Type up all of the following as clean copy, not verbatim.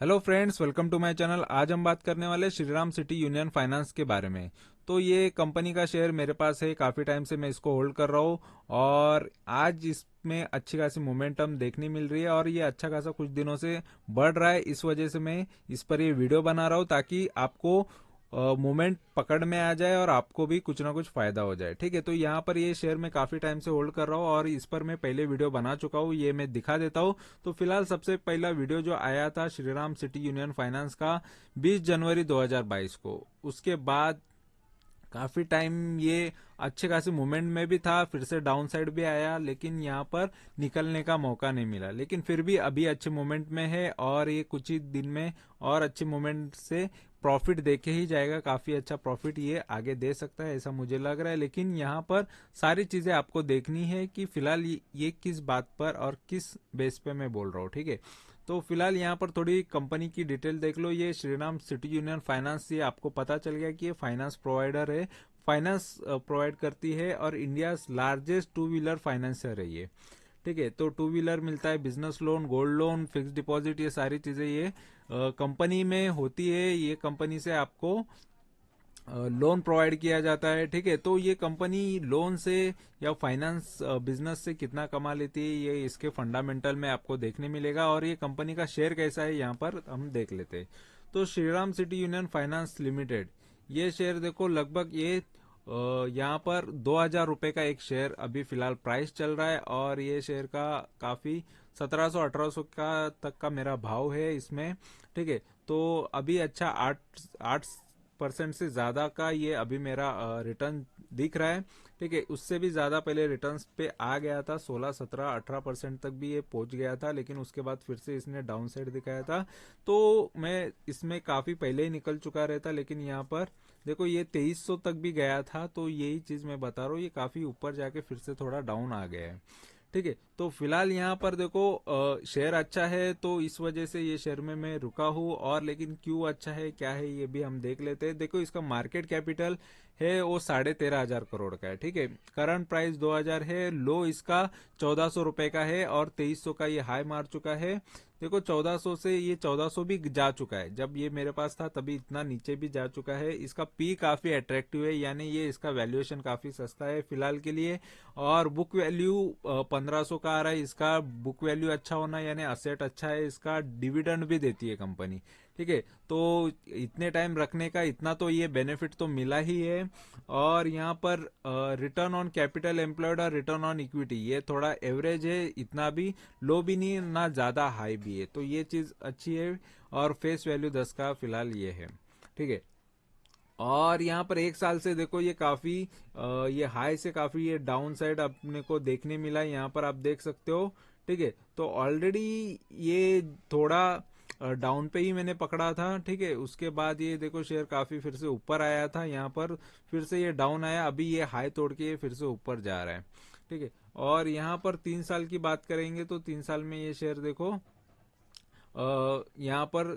Hello friends, welcome to my channel. आज हम बात करने वाले श्रीराम सिटी यूनियन फाइनेंस के बारे में। तो ये कंपनी का शेयर मेरे पास है, काफ़ी टाइम से मैं इसको होल्ड कर रहा हूँ और आज इसमें अच्छी खासी मोमेंटम देखने मिल रही है और ये अच्छा खासा कुछ दिनों से बढ़ रहा है। इस वजह से मैं इस पर ये वीडियो बना रहा हूँ ताकि आपको मोमेंट पकड़ में आ जाए और आपको भी कुछ ना कुछ फायदा हो जाए। ठीक है, तो यहाँ पर ये शेयर मैं काफी टाइम से होल्ड कर रहा हूँ और इस पर मैं पहले वीडियो बना चुका हूँ, ये मैं दिखा देता हूँ। तो फिलहाल सबसे पहला वीडियो जो आया था श्रीराम सिटी यूनियन फाइनेंस का 20 जनवरी 2022 को। उसके बाद काफी टाइम ये अच्छे खासे मूवमेंट में भी था, फिर से डाउन साइड भी आया, लेकिन यहाँ पर निकलने का मौका नहीं मिला। लेकिन फिर भी अभी अच्छे मूवमेंट में है और ये कुछ ही दिन में और अच्छे मूवमेंट से प्रॉफिट देके ही जाएगा। काफी अच्छा प्रॉफिट ये आगे दे सकता है, ऐसा मुझे लग रहा है। लेकिन यहाँ पर सारी चीजें आपको देखनी है कि फिलहाल ये किस बात पर और किस बेस पे मैं बोल रहा हूँ। ठीक है, तो फिलहाल यहाँ पर थोड़ी कंपनी की डिटेल देख लो। ये श्रीराम सिटी यूनियन फाइनेंस, ये आपको पता चल गया कि ये फाइनेंस प्रोवाइडर है, फाइनेंस प्रोवाइड करती है और India largest two wheeler financer है ये। ठीक है, तो टू व्हीलर मिलता है, business loan, gold loan, fix deposit, ये सारी चीजें ये कंपनी में होती है। ये कंपनी से आपको लोन प्रोवाइड किया जाता है। ठीक है, तो ये कंपनी लोन से या फाइनेंस बिजनेस से कितना कमा लेती है, ये इसके फंडामेंटल में आपको देखने मिलेगा। और ये कंपनी का शेयर कैसा है यहाँ पर हम देख लेते हैं। तो Shriram city union finance limited, ये शेयर देखो लगभग ये यहाँ पर 2,000 रुपए का एक शेयर अभी फिलहाल प्राइस चल रहा है और ये शेयर का काफी 1700-1800 का तक का मेरा भाव है इसमें। ठीक है, तो अभी अच्छा 8% से ज्यादा का ये अभी मेरा रिटर्न दिख रहा है। ठीक है, उससे भी ज्यादा पहले रिटर्न्स पे आ गया था, 16, 17, 18% तक भी ये पहुंच गया था, लेकिन उसके बाद फिर से इसने डाउन साइड दिखाया था। तो मैं इसमें काफी पहले ही निकल चुका रहता, लेकिन यहाँ पर देखो ये 2300 तक भी गया था। तो यही चीज मैं बता रहा हूँ, ये काफी ऊपर जाके फिर से थोड़ा डाउन आ गया है। ठीक है, तो फिलहाल यहाँ पर देखो शेयर अच्छा है, तो इस वजह से ये शेयर में मैं रुका हूँ। और लेकिन क्यों अच्छा है, क्या है, ये भी हम देख लेते हैं। देखो इसका मार्केट कैपिटल है वो 13,500 करोड़ का है। ठीक है, करंट प्राइस 2,000 है, लो इसका 1,400 रुपए का है और 2,300 का ये हाई मार चुका है। देखो 1,400 से ये 1,400 भी जा चुका है, जब ये मेरे पास था तभी इतना नीचे भी जा चुका है। इसका पी काफी अट्रैक्टिव है, यानी ये इसका वैल्यूएशन काफी सस्ता है फिलहाल के लिए। और बुक वैल्यू 1,500 का आ रहा है। इसका बुक वैल्यू अच्छा होना यानी असेट अच्छा है, इसका डिविडेंड भी देती है कंपनी। ठीक है, तो इतने टाइम रखने का इतना तो ये बेनिफिट तो मिला ही है। और यहाँ पर रिटर्न ऑन कैपिटल एम्प्लॉयड और रिटर्न ऑन इक्विटी ये थोड़ा एवरेज है, इतना भी लो भी नहीं ना ज्यादा हाई भी है, तो ये चीज अच्छी है। और फेस वैल्यू 10 का फिलहाल ये है। ठीक है, और यहाँ पर एक साल से देखो ये काफी ये हाई से काफी ये डाउन साइड अपने को देखने मिला है, यहाँ पर आप देख सकते हो। ठीक है, तो ऑलरेडी ये थोड़ा डाउन पे ही मैंने पकड़ा था। ठीक है, उसके बाद ये देखो शेयर काफी फिर से ऊपर आया था, यहाँ पर फिर से ये डाउन आया, अभी ये हाई तोड़ के ये फिर से ऊपर जा रहा है। ठीक है, और यहाँ पर 3 साल की बात करेंगे तो 3 साल में ये शेयर देखो यहाँ पर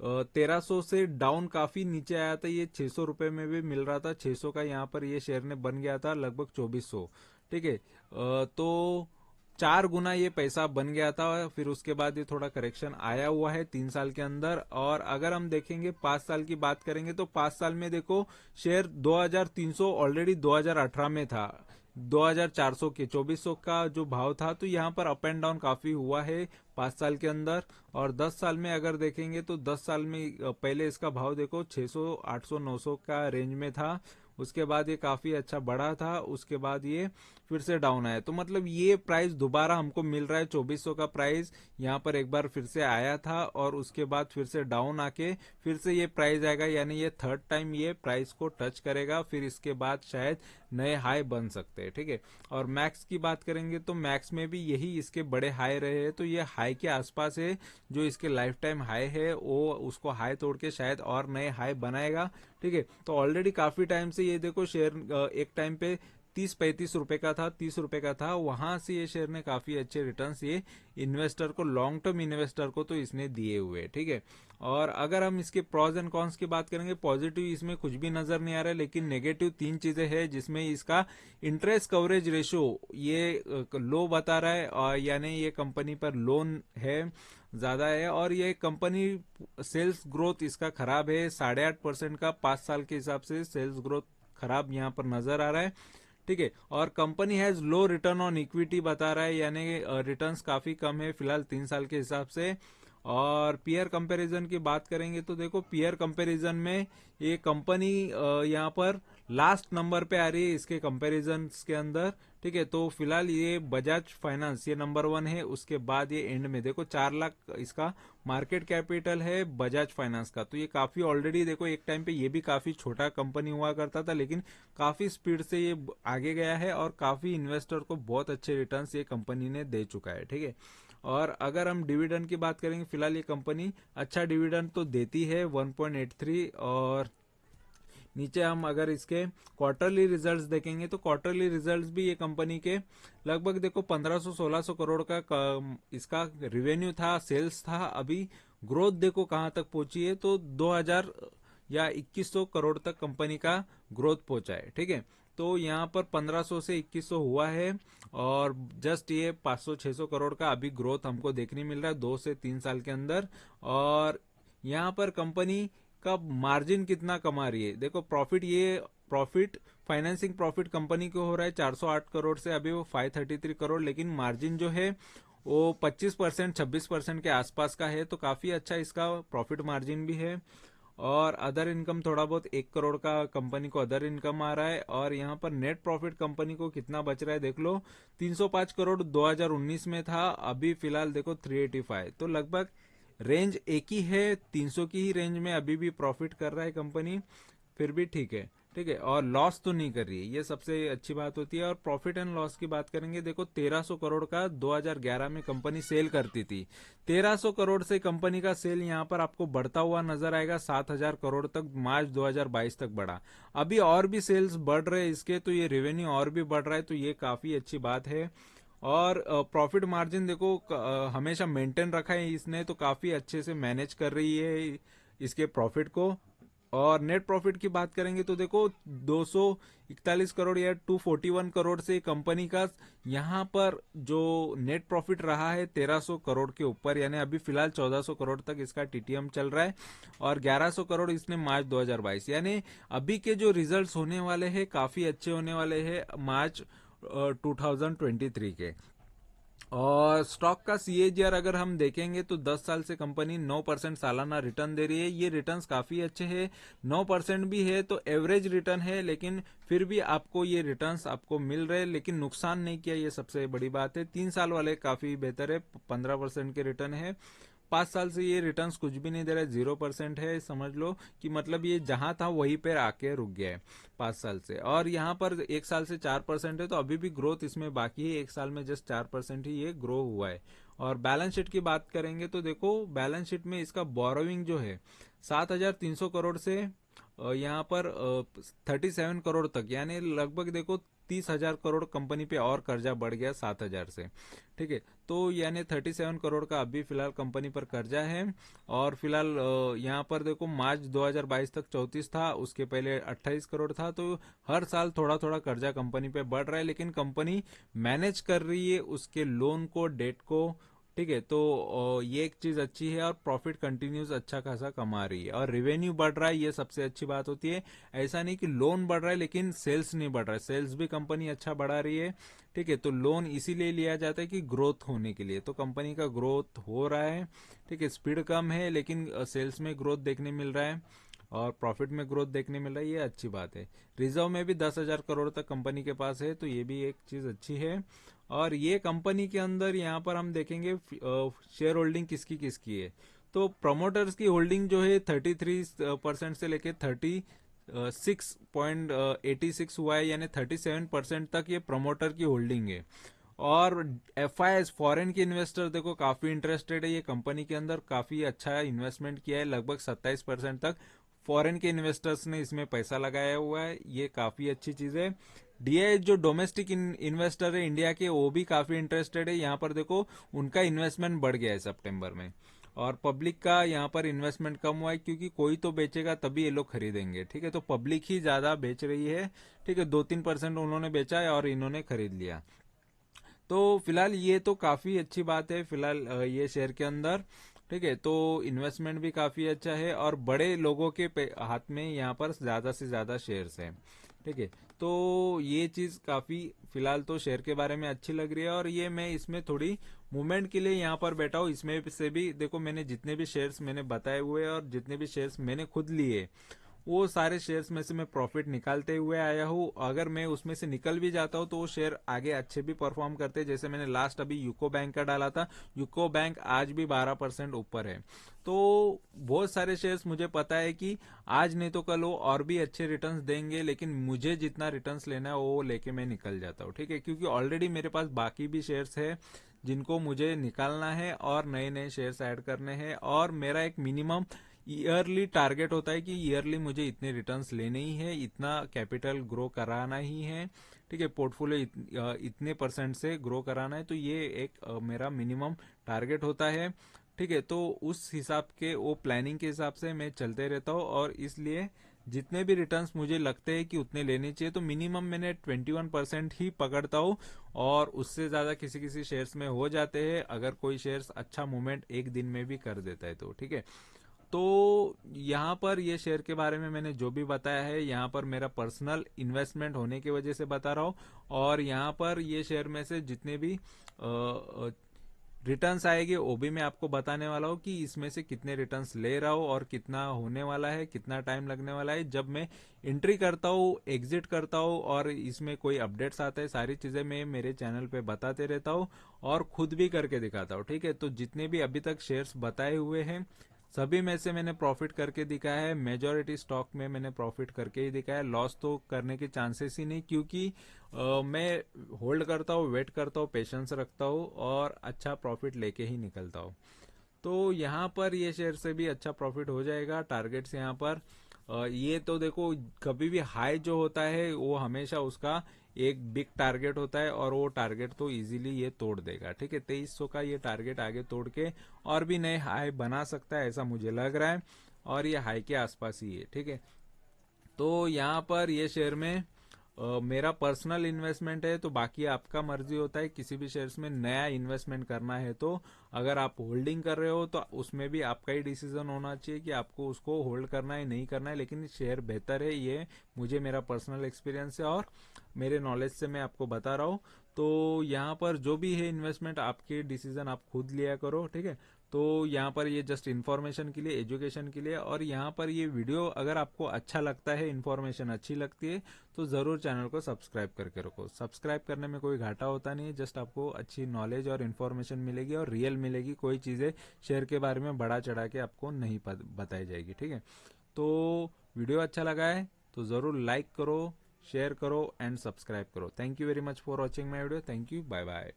1,300 से डाउन काफी नीचे आया था, ये 600 रुपए में भी मिल रहा था। 600 का यहाँ पर ये शेयर ने बन गया था लगभग 2,400। ठीक है, तो 4 गुना ये पैसा बन गया था। फिर उसके बाद ये थोड़ा करेक्शन आया हुआ है 3 साल के अंदर। और अगर हम देखेंगे 5 साल की बात करेंगे तो 5 साल में देखो शेयर 2,300 ऑलरेडी 2018 में था, 2,400 के 2,400 का जो भाव था। तो यहाँ पर अप एंड डाउन काफी हुआ है 5 साल के अंदर। और 10 साल में अगर देखेंगे तो 10 साल में पहले इसका भाव देखो 600, 800, 900 का रेंज में था। उसके बाद ये काफी अच्छा बढ़ा था, उसके बाद ये फिर से डाउन आया। तो मतलब ये प्राइस दोबारा हमको मिल रहा है, 2,400 का प्राइस यहाँ पर एक बार फिर से आया था और उसके बाद फिर से डाउन आके फिर से ये प्राइस आएगा, यानी ये थर्ड टाइम ये प्राइस को टच करेगा। फिर इसके बाद शायद नए हाई बन सकते हैं। ठीक है, और मैक्स की बात करेंगे तो मैक्स में भी यही इसके बड़े हाई रहे हैं, तो ये हाई के आसपास है। जो इसके लाइफ टाइम हाई है वो उसको हाई तोड़ के शायद और नए हाई बनाएगा। ठीक है, तो ऑलरेडी काफी टाइम से ये देखो शेयर एक टाइम पे 30-35 रुपए का था, 30 रुपए का था, वहां से ये शेयर ने काफी अच्छे रिटर्न्स ये इन्वेस्टर को, लॉन्ग टर्म इन्वेस्टर को तो इसने दिए हुए, ठीक है। और अगर हम इसके प्रॉज एंड कॉन्स की बात करेंगे, पॉजिटिव इसमें कुछ भी नजर नहीं आ रहा है, लेकिन नेगेटिव 3 चीजें हैं, जिसमें इसका इंटरेस्ट कवरेज रेशियो ये लो बता रहा है, और यानी ये कंपनी पर लोन है ज्यादा है, और ये कंपनी सेल्स ग्रोथ इसका खराब है, 8.5% का 5 साल के हिसाब से सेल्स ग्रोथ खराब यहाँ पर नजर आ रहा है, ठीक है। और company has low return on equity बता रहा है, यानी रिटर्न्स काफी कम है फिलहाल 3 साल के हिसाब से। और पीयर कंपैरिजन की बात करेंगे तो देखो, पीयर कंपैरिजन में ये कंपनी यहाँ पर लास्ट नंबर पे आ रही है इसके कंपैरिजन के अंदर, ठीक है। तो फिलहाल ये बजाज फाइनेंस ये नंबर 1 है, उसके बाद ये एंड में देखो 4 लाख इसका मार्केट कैपिटल है बजाज फाइनेंस का। तो ये काफी ऑलरेडी देखो, एक टाइम पे ये भी काफी छोटा कंपनी हुआ करता था, लेकिन काफी स्पीड से ये आगे गया है, और काफी इन्वेस्टर को बहुत अच्छे रिटर्न्स ये कंपनी ने दे चुका है, ठीक है। और अगर हम डिविडेंड की बात करेंगे, फिलहाल ये कंपनी अच्छा डिविडेंड तो देती है 1.83। और नीचे हम अगर इसके क्वार्टरली रिजल्ट्स देखेंगे तो क्वार्टरली रिजल्ट्स भी ये कंपनी के लगभग देखो 1500-1600 करोड़ का इसका रिवेन्यू था, सेल्स था। अभी ग्रोथ देखो कहां तक पहुंची है, तो 2000 या 2100 करोड़ तक कंपनी का ग्रोथ पहुंचा है, ठीक है। तो यहाँ पर 1500 से 2100 हुआ है, और जस्ट ये 500-600 करोड़ का अभी ग्रोथ हमको देखने मिल रहा है 2 से 3 साल के अंदर। और यहाँ पर कंपनी का मार्जिन कितना कमा रही है, देखो प्रॉफिट फाइनेंसिंग प्रॉफिट कंपनी को हो रहा है 408 करोड़ से अभी वो 533 करोड़, लेकिन मार्जिन जो है वो 25%, 26% के आसपास का है, तो काफी अच्छा इसका प्रॉफिट मार्जिन भी है। और अदर इनकम थोड़ा बहुत 1 करोड़ का कंपनी को अदर इनकम आ रहा है। और यहाँ पर नेट प्रॉफिट कंपनी को कितना बच रहा है देख लो, 305 करोड़ 2019 में था, अभी फिलहाल देखो 385, तो लगभग रेंज एक ही है, 300 की ही रेंज में अभी भी प्रॉफिट कर रहा है कंपनी, फिर भी ठीक है, ठीक है। और लॉस तो नहीं कर रही है, ये सबसे अच्छी बात होती है। और प्रॉफिट एंड लॉस की बात करेंगे, देखो 1300 करोड़ का 2011 में कंपनी सेल करती थी, 1300 करोड़ से कंपनी का सेल यहाँ पर आपको बढ़ता हुआ नजर आएगा 7000 करोड़ तक, मार्च 2022 तक बढ़ा। अभी और भी सेल्स बढ़ रहे हैं इसके, तो ये रेवेन्यू और भी बढ़ रहा है, तो ये काफी अच्छी बात है। और प्रॉफिट मार्जिन देखो हमेशा मेंटेन रखा है इसने, तो काफी अच्छे से मैनेज कर रही है इसके प्रॉफिट को। और नेट प्रॉफिट की बात करेंगे तो देखो 241 करोड़ या 241 करोड़ से कंपनी का यहाँ पर जो नेट प्रॉफिट रहा है 1300 करोड़ के ऊपर, यानी अभी फिलहाल 1400 करोड़ तक इसका टीटीएम चल रहा है, और 1100 करोड़ इसने मार्च 2022, यानी अभी के जो रिजल्ट्स होने वाले हैं काफी अच्छे होने वाले हैं मार्च 2023 के। और स्टॉक का सीएजीआर अगर हम देखेंगे तो 10 साल से कंपनी 9% सालाना रिटर्न दे रही है, ये रिटर्न्स काफी अच्छे हैं, 9% भी है तो एवरेज रिटर्न है, लेकिन फिर भी आपको ये रिटर्न्स आपको मिल रहे हैं, लेकिन नुकसान नहीं किया, ये सबसे बड़ी बात है। 3 साल वाले काफी बेहतर है, 15% के रिटर्न है। 5 साल से ये रिटर्न्स कुछ भी नहीं दे रहा है, 0% है, समझ लो कि मतलब ये जहां था वहीं पे आके रुक गया है 5 साल से। और यहाँ पर 1 साल से 4% है, तो अभी भी ग्रोथ इसमें बाकी है, 1 साल में जस्ट 4% ही ये ग्रो हुआ है। और बैलेंस शीट की बात करेंगे तो देखो बैलेंस शीट में इसका बोरोविंग जो है 7300 करोड़ से यहाँ पर 37 करोड़ तक, यानी लगभग देखो 30,000 करोड़ कंपनी पे और कर्जा बढ़ गया 7,000 से, ठीक है। तो यानी 37 करोड़ का अभी फिलहाल कंपनी पर कर्जा है। और फिलहाल यहाँ पर देखो मार्च 2022 तक 34 था, उसके पहले 28 करोड़ था, तो हर साल थोड़ा थोड़ा कर्जा कंपनी पे बढ़ रहा है, लेकिन कंपनी मैनेज कर रही है उसके लोन को, डेट को, ठीक है। तो ये एक चीज अच्छी है, और प्रॉफिट कंटिन्यूस अच्छा खासा कमा रही है, और रेवेन्यू बढ़ रहा है, ये सबसे अच्छी बात होती है। ऐसा नहीं कि लोन बढ़ रहा है लेकिन सेल्स नहीं बढ़ रहा है, सेल्स भी कंपनी अच्छा बढ़ा रही है, ठीक है। तो लोन इसीलिए लिया जाता है कि ग्रोथ होने के लिए, तो कंपनी का ग्रोथ हो रहा है, ठीक है। स्पीड कम है लेकिन सेल्स में ग्रोथ देखने मिल रहा है, और प्रॉफिट में ग्रोथ देखने मिल रहा है, ये अच्छी बात है। रिजर्व में भी 10,000 करोड़ तक कंपनी के पास है, तो ये भी एक चीज अच्छी है। और ये कंपनी के अंदर यहाँ पर हम देखेंगे शेयर होल्डिंग किसकी किसकी है, तो प्रमोटर्स की होल्डिंग जो है 33% से लेके 36.86 हुआ है, यानी 37% तक ये प्रमोटर की होल्डिंग है। और एफआईएस फॉरेन के इन्वेस्टर देखो काफी इंटरेस्टेड है ये कंपनी के अंदर, काफी अच्छा इन्वेस्टमेंट किया है, लगभग 27% तक फॉरेन के इन्वेस्टर्स ने इसमें पैसा लगाया हुआ है, ये काफी अच्छी चीज है। डीआई जो डोमेस्टिक इन्वेस्टर है इंडिया के, वो भी काफी इंटरेस्टेड है। यहाँ पर देखो उनका इन्वेस्टमेंट बढ़ गया है सितंबर में, और पब्लिक का यहाँ पर इन्वेस्टमेंट कम हुआ है, क्योंकि कोई तो बेचेगा तभी ये लोग खरीदेंगे। ठीक है, तो पब्लिक ही ज्यादा बेच रही है। ठीक है, 2-3% उन्होंने बेचा है और इन्होंने खरीद लिया। तो फिलहाल ये तो काफी अच्छी बात है फिलहाल ये शेयर के अंदर। ठीक है, तो इन्वेस्टमेंट भी काफी अच्छा है और बड़े लोगों के हाथ में यहाँ पर ज्यादा से ज्यादा शेयर्स हैं। ठीक है, तो ये चीज काफी फिलहाल तो शेयर के बारे में अच्छी लग रही है, और ये मैं इसमें थोड़ी मूवमेंट के लिए यहाँ पर बैठा हूँ। इसमें से भी देखो, मैंने जितने भी शेयर्स मैंने बताए हुए और जितने भी शेयर्स मैंने खुद लिए, वो सारे शेयर्स में से मैं प्रॉफिट निकालते हुए आया हूँ। अगर मैं उसमें से निकल भी जाता हूँ तो वो शेयर आगे अच्छे भी परफॉर्म करते हैं। जैसे मैंने लास्ट अभी यूको बैंक का डाला था, यूको बैंक आज भी 12% ऊपर है। तो बहुत सारे शेयर्स मुझे पता है कि आज नहीं तो कल वो और भी अच्छे रिटर्न्स देंगे, लेकिन मुझे जितना रिटर्न्स लेना है वो लेके मैं निकल जाता हूँ। ठीक है, क्योंकि ऑलरेडी मेरे पास बाकी भी शेयर्स है जिनको मुझे निकालना है और नए नए शेयर्स ऐड करने हैं, और मेरा एक मिनिमम ईयरली टारगेट होता है कि ईयरली मुझे इतने रिटर्न्स लेने ही है, इतना कैपिटल ग्रो कराना ही है। ठीक है, पोर्टफोलियो इतने परसेंट से ग्रो कराना है, तो ये एक मेरा मिनिमम टारगेट होता है। ठीक है, तो उस हिसाब के वो प्लानिंग के हिसाब से मैं चलते रहता हूँ, और इसलिए जितने भी रिटर्न्स मुझे लगते हैं कि उतने लेने चाहिए, तो मिनिमम मैंने 21% ही पकड़ता हूँ, और उससे ज्यादा किसी किसी शेयर्स में हो जाते हैं अगर कोई शेयर्स अच्छा मूवमेंट एक दिन में भी कर देता है तो। ठीक है, तो यहाँ पर ये शेयर के बारे में मैंने जो भी बताया है, यहाँ पर मेरा पर्सनल इन्वेस्टमेंट होने की वजह से बता रहा हूँ। और यहाँ पर ये शेयर में से जितने भी रिटर्न्स आएंगे वो भी मैं आपको बताने वाला हूँ कि इसमें से कितने रिटर्न्स ले रहा हूँ और कितना होने वाला है, कितना टाइम लगने वाला है जब मैं एंट्री करता हूँ, एग्जिट करता हूँ, और इसमें कोई अपडेट्स आते हैं, सारी चीजें मैं मेरे चैनल पे बताते रहता हूँ और खुद भी करके दिखाता हूँ। ठीक है, तो जितने भी अभी तक शेयर्स बताए हुए हैं सभी में से मैंने प्रॉफिट करके दिखाया है। मेजॉरिटी स्टॉक में मैंने प्रॉफिट करके ही दिखाया है, लॉस तो करने के चांसेस ही नहीं, क्योंकि मैं होल्ड करता हूँ, वेट करता हूँ, पेशेंस रखता हूँ और अच्छा प्रॉफिट लेके ही निकलता हूँ। तो यहाँ पर ये शेयर से भी अच्छा प्रॉफिट हो जाएगा। टारगेट्स यहाँ पर ये तो देखो, कभी भी हाई जो होता है वो हमेशा उसका एक बिग टारगेट होता है, और वो टारगेट तो इजीली ये तोड़ देगा। ठीक है, 2300 का ये टारगेट आगे तोड़ के और भी नए हाई बना सकता है, ऐसा मुझे लग रहा है, और ये हाई के आसपास ही है। ठीक है, तो यहाँ पर ये शेयर में मेरा पर्सनल इन्वेस्टमेंट है, तो बाकी आपका मर्जी होता है किसी भी शेयर्स में नया इन्वेस्टमेंट करना है तो। अगर आप होल्डिंग कर रहे हो तो उसमें भी आपका ही डिसीजन होना चाहिए कि आपको उसको होल्ड करना है नहीं करना है, लेकिन शेयर बेहतर है, ये मुझे मेरा पर्सनल एक्सपीरियंस है और मेरे नॉलेज से मैं आपको बता रहा हूँ। तो यहाँ पर जो भी है इन्वेस्टमेंट, आपके डिसीजन आप खुद लिया करो। ठीक है, तो यहाँ पर ये जस्ट इन्फॉर्मेशन के लिए, एजुकेशन के लिए, और यहाँ पर ये वीडियो अगर आपको अच्छा लगता है, इन्फॉर्मेशन अच्छी लगती है, तो जरूर चैनल को सब्सक्राइब करके रखो। सब्सक्राइब करने में कोई घाटा होता नहीं है, जस्ट आपको अच्छी नॉलेज और इन्फॉर्मेशन मिलेगी और रियल मिलेगी। कोई चीजें शेयर के बारे में बढ़ा चढ़ा के आपको नहीं बताई जाएगी। ठीक है, तो वीडियो अच्छा लगा है तो जरूर लाइक करो, शेयर करो एंड सब्सक्राइब करो। Thank you very much for watching my video. Thank you, bye bye.